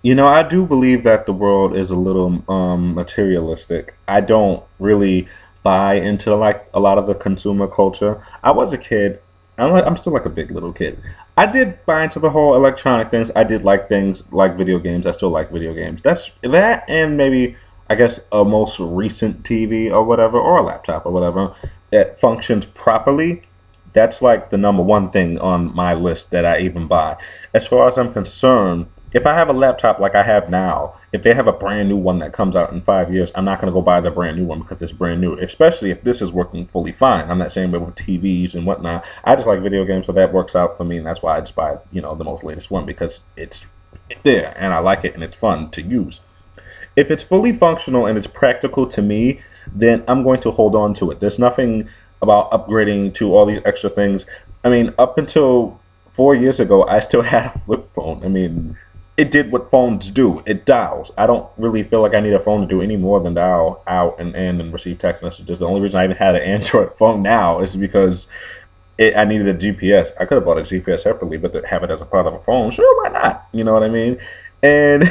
I do believe that the world is a little materialistic. I don't really buy into like a lot of the consumer culture. I was a kid. I'm still like a big little kid. I did buy into the whole electronic things. I did like things like video games. I still like video games. That's that, and maybe I guess a most recent TV or whatever, or a laptop or whatever that functions properly. That's like the number one thing on my list that I even buy. As far as I'm concerned, if I have a laptop like I have now, if they have a brand new one that comes out in 5 years, I'm not going to go buy the brand new one because it's brand new, especially if this is working fully fine. I'm not saying with TVs and whatnot. I just like video games, so that works out for me, and that's why I just buy, the most latest one because it's there and I like it and it's fun to use. If it's fully functional and it's practical to me, then I'm going to hold on to it. There's nothing about upgrading to all these extra things. I mean, up until 4 years ago, I still had a flip phone. I mean, it did what phones do. It dials. I don't really feel like I need a phone to do any more than dial out and in and receive text messages. The only reason I even had an Android phone now is because I needed a GPS. I could have bought a GPS separately, but to have it as a part of a phone, sure, why not? You know what I mean? And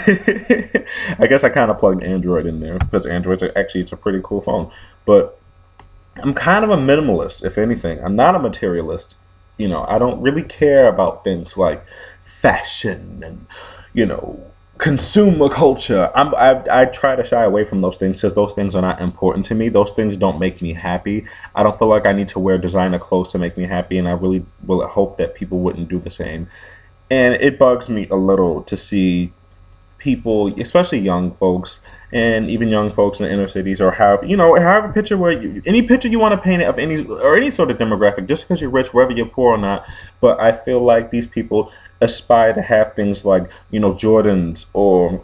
I guess I kind of plugged Android in there because Android's actually it's a pretty cool phone. But I'm kind of a minimalist, if anything. I'm not a materialist. I don't really care about things like fashion and you know consumer culture. I try to shy away from those things because those things are not important to me. Those things don't make me happy. I don't feel like I need to wear designer clothes to make me happy, and I really will hope that people wouldn't do the same. And it bugs me a little to see people, especially young folks, and even young folks in the inner cities, or have a picture where any picture you want to paint it of any sort of demographic, just because you're rich, whether you're poor or not. But I feel like these people aspire to have things like Jordans or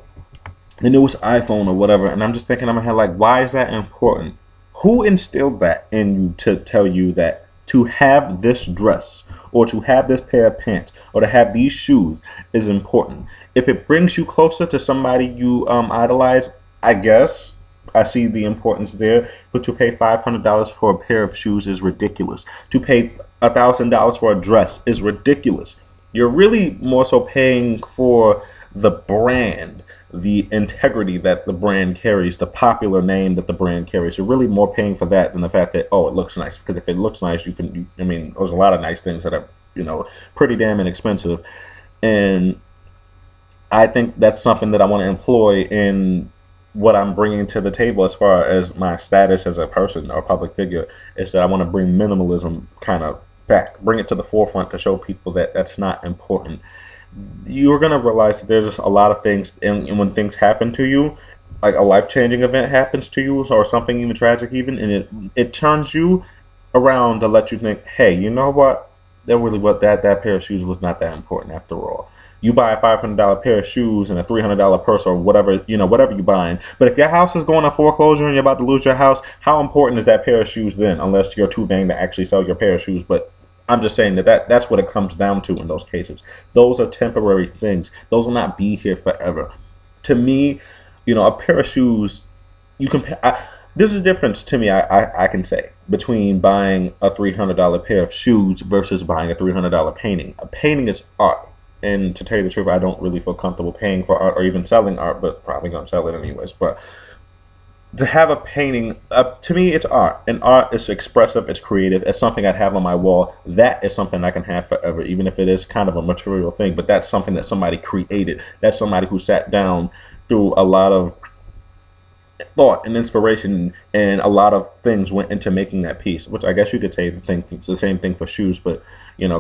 the newest iPhone or whatever, and I'm just thinking in my head like, why is that important? Who instilled that in you to tell you that to have this dress or to have this pair of pants or to have these shoes is important? If it brings you closer to somebody you idolize, I guess I see the importance there. But to pay $500 for a pair of shoes is ridiculous. To pay $1,000 for a dress is ridiculous. You're really more so paying for the brand, the integrity that the brand carries, the popular name that the brand carries. You're really more paying for that than the fact that, oh, it looks nice. Because if it looks nice, I mean, there's a lot of nice things that are, pretty damn inexpensive. And I think that's something that I want to employ in what I'm bringing to the table as far as my status as a person or public figure, is that I want to bring minimalism kind of back, bring it to the forefront to show people that that's not important. You're going to realize that there's just a lot of things, and when things happen to you, like a life-changing event happens to you or something even tragic even, and it turns you around to let you think, hey, you know what? That really what that pair of shoes was not that important after all. You buy a $500 pair of shoes and a $300 purse or whatever, whatever you're buying. But if your house is going to foreclosure and you're about to lose your house, how important is that pair of shoes then? Unless you're too vain to actually sell your pair of shoes. But I'm just saying that's what it comes down to in those cases. Those are temporary things. Those will not be here forever. To me, a pair of shoes, you compare. There's a difference to me. I can say between buying a $300 pair of shoes versus buying a $300 painting. A painting is art. And to tell you the truth, I don't really feel comfortable paying for art or even selling art, but probably gonna sell it anyways. But to have a painting, to me, it's art, and art is expressive, it's creative, it's something I'd have on my wall. That is something I can have forever, even if it is kind of a material thing. But that's something that somebody created. That's somebody who sat down through a lot of thought and inspiration, and a lot of things went into making that piece. Which I guess you could say it's the same thing for shoes, but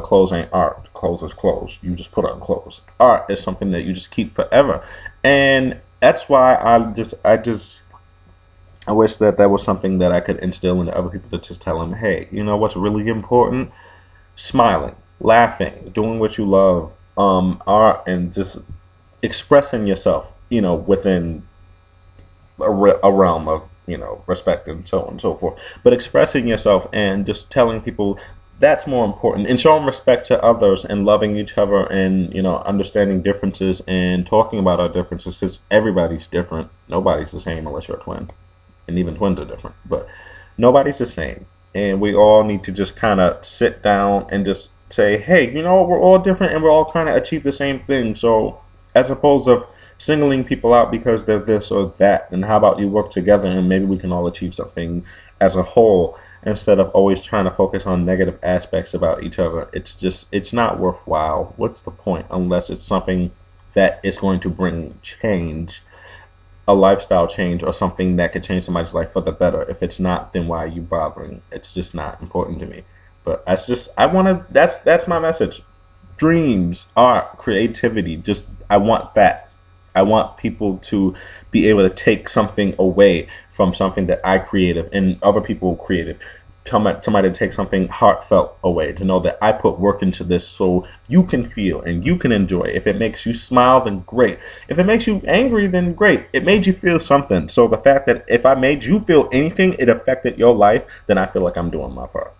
clothes ain't art. Clothes is clothes. You just put on clothes. Art is something that you just keep forever, and that's why I wish that that was something that I could instill into other people, to just tell them, hey, you know what's really important? Smiling, laughing, doing what you love, art, and just expressing yourself, within a realm of respect and so on and so forth. But expressing yourself and just telling people that's more important, and showing respect to others and loving each other, and understanding differences and talking about our differences, because everybody's different. Nobody's the same unless you're a twin, and even twins are different. But nobody's the same, and we all need to just kind of sit down and just say, hey, we're all different and we're all trying to achieve the same thing. So as opposed of singling people out because they're this or that. And how about you work together and maybe we can all achieve something as a whole instead of always trying to focus on negative aspects about each other. It's not worthwhile. What's the point unless it's something that is going to bring change, a lifestyle change, or something that could change somebody's life for the better. If it's not, then why are you bothering? It's just not important to me. But that's just I want to. That's my message. Dreams, art, creativity. Just I want that. I want people to be able to take something away from something that I creative and other people creative. Somebody to take something heartfelt away, to know that I put work into this so you can feel and you can enjoy. If it makes you smile, then great. If it makes you angry, then great. It made you feel something. So the fact that if I made you feel anything, it affected your life, then I feel like I'm doing my part.